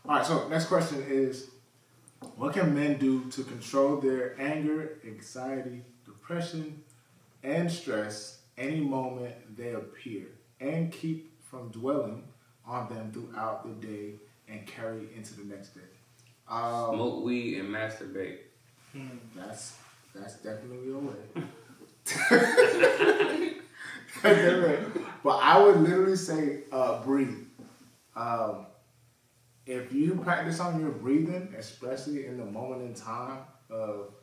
All right, so next question is, what can men do to control their anger, anxiety, depression, and stress any moment they appear and keep from dwelling on them throughout the day and carry into the next day? Smoke weed and masturbate. That's definitely a way. That's definitely. But I would literally say breathe. If you practice on your breathing, especially in the moment in time of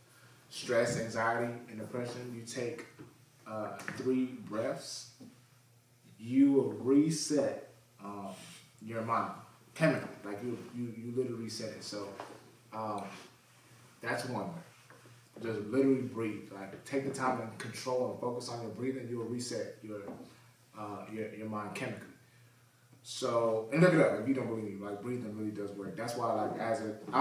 stress, anxiety, and depression, you take 3 breaths, you will reset your mind chemically. Like you literally reset it. So that's one way. Just literally breathe. Like take the time and control and focus on your breathing. You will reset your mind chemically. So, and look it up if you don't believe me. Like breathing really does work. That's why, like, I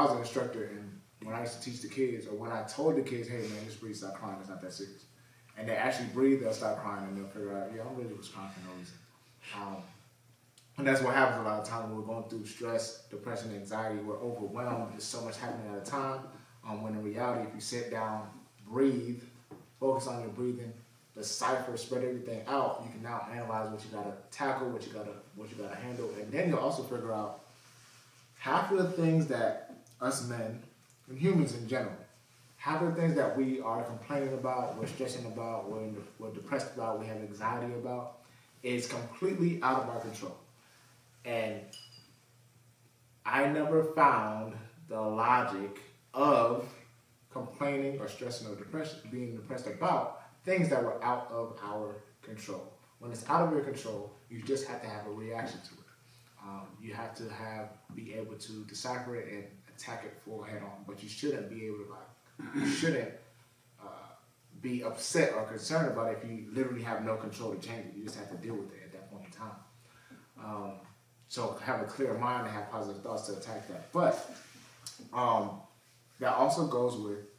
was an instructor, and when I used to teach the kids, or when I told the kids, "Hey man, just breathe, stop crying. It's not that serious," and they actually breathe, they'll stop crying, and they'll figure out, yeah, I'm really was crying for no reason. And that's what happens a lot of times when we're going through stress, depression, anxiety. We're overwhelmed. There's so much happening at a time. When in reality, if you sit down, breathe, focus on your breathing, decipher, spread everything out, you can now analyze what you gotta tackle, what you gotta handle, and then you'll also figure out half of the things that us men and humans in general, half of the things that we are complaining about, we're stressing about, we're depressed about, we have anxiety about, is completely out of our control. And I never found the logic of complaining or stressing or being depressed about things that were out of our control. When it's out of your control, you just have to have a reaction to it. You have to be able to decipher it and attack it full head on. But you shouldn't be able to be upset or concerned about it if you literally have no control to change it. You just have to deal with it at that point in time. So have a clear mind and have positive thoughts to attack that. But that also goes with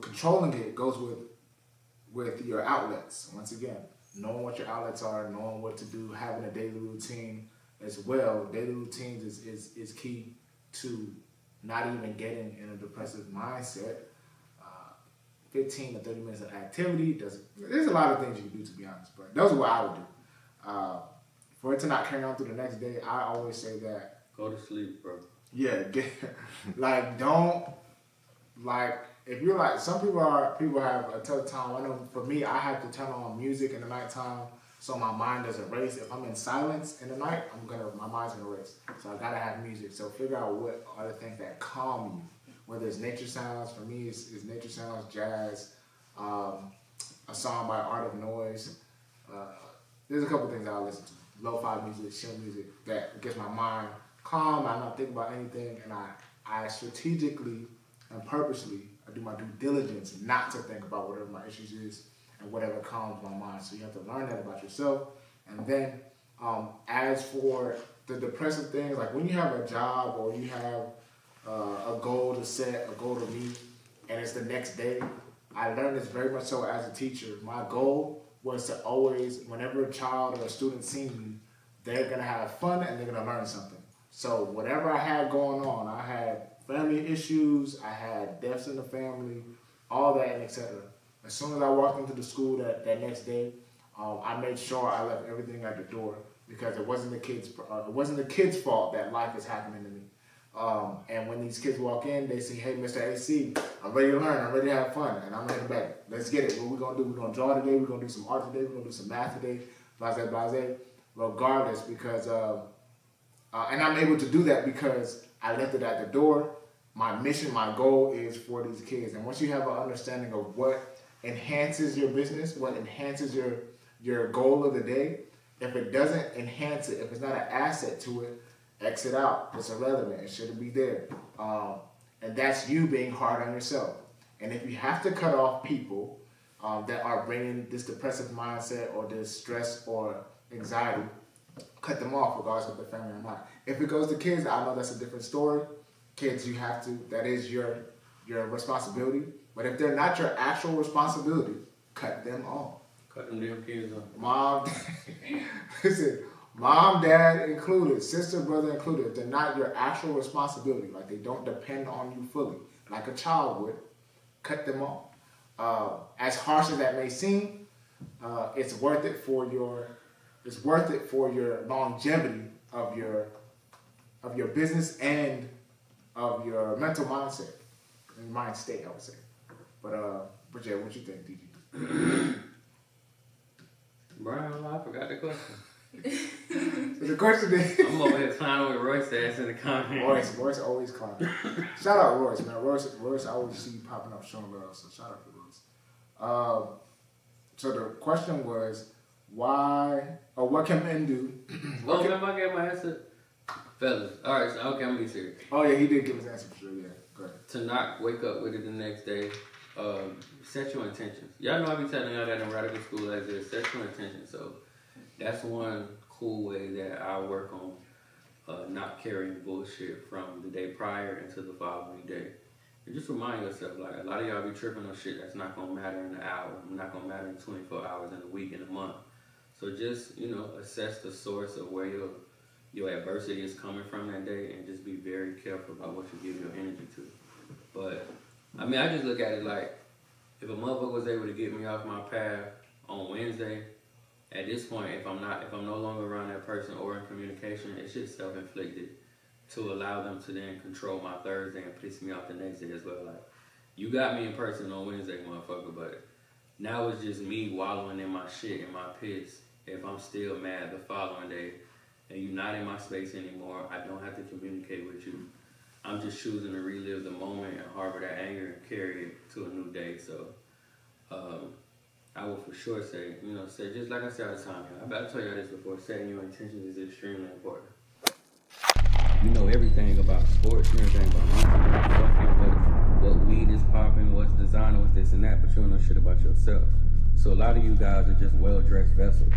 controlling it goes with your outlets. Once again, knowing what your outlets are, knowing what to do, having a daily routine as well. Daily routines is key to not even getting in a depressive mindset. 15 to 30 minutes of activity there's a lot of things you can do, to be honest, but those are what I would do. For it to not carry on through the next day, I always say that Go to sleep, bro. Yeah, if you're like, some people have a tough time. I know for me, I have to turn on music in the nighttime so my mind doesn't race. If I'm in silence in the night, my mind's gonna race. So I gotta have music. So figure out what are the things that calm you. Whether it's nature sounds, for me it's nature sounds, jazz, a song by Art of Noise. There's a couple things I listen to. Lo-fi music, chill music that gets my mind calm. I'm not thinking about anything, and I strategically and purposely I do my due diligence not to think about whatever my issues is and whatever calms my mind. So you have to learn that about yourself. And then as for the depressive things, like when you have a job or you have a goal to set, a goal to meet, and it's the next day, I learned this very much so as a teacher. My goal was to always, whenever a child or a student sees me, they're going to have fun and they're going to learn something. So whatever I had going on, I had family issues, I had deaths in the family, all that, and etc. As soon as I walked into the school that next day, I made sure I left everything at the door because it wasn't the kids' fault that life is happening to me. And when these kids walk in, they say, "Hey, Mr. AC, I'm ready to learn, I'm ready to have fun," and I'm ready back. Let's get it. What we're gonna do? We're gonna draw today. We're gonna do some art today. We're gonna do some math today. Blase. Regardless, because and I'm able to do that because I left it at the door. My mission, my goal is for these kids. And once you have an understanding of what enhances your business, what enhances your goal of the day, if it doesn't enhance it, if it's not an asset to it, exit out. It's irrelevant. It shouldn't be there. And that's you being hard on yourself. And if you have to cut off people that are bringing this depressive mindset or this stress or anxiety, cut them off regardless of their family or not. If it goes to kids, I know that's a different story. Kids, you have to, that is your responsibility. But if they're not your actual responsibility, cut them off. Cut them damn kids off. Mom, listen, Mom, dad included, sister, brother included, if they're not your actual responsibility, like they don't depend on you fully, like a child would, cut them off. As harsh as that may seem, it's worth it for your longevity of your business and of your mental mindset and mind state, I would say. But yeah, what you think, DG? Brian, I forgot the question. So the question is, I'm over here clowning with Royce ass in the comments. Royce always clowning. Shout out Royce, man. Royce, I always see you popping up showing love, so shout out to Royce. So the question was, what can men do? Remember I gave my answer? Fellas. Alright, so okay, I'm gonna be serious. Oh yeah, he did give his answer for sure, yeah. Go ahead. To not wake up with it the next day, set your intentions. Y'all know I be telling y'all that in radical school as this, set your intentions. So that's one cool way that I work on not carrying bullshit from the day prior into the following day. And just remind yourself, like, a lot of y'all be tripping on shit that's not gonna matter in an hour, not gonna matter in 24 hours, in a week, in a month. So just, assess the source of where your adversity is coming from that day, and just be very careful about what you give your energy to. But I mean, I just look at it like, if a motherfucker was able to get me off my path on Wednesday, at this point, if I'm no longer around that person or in communication, it's just self-inflicted to allow them to then control my Thursday and piss me off the next day as well. Like, you got me in person on Wednesday, motherfucker, but now it's just me wallowing in my shit and my piss. If I'm still mad the following day and you're not in my space anymore, I don't have to communicate with you. I'm just choosing to relive the moment and harbor that anger and carry it to a new day. So I will for sure say, say just like I said all the time, I've told y'all this before, setting your intentions is extremely important. You know everything about sports, everything about music, what weed is popping, what's designer, what's this and that, but you don't know shit about yourself. So a lot of you guys are just well-dressed vessels.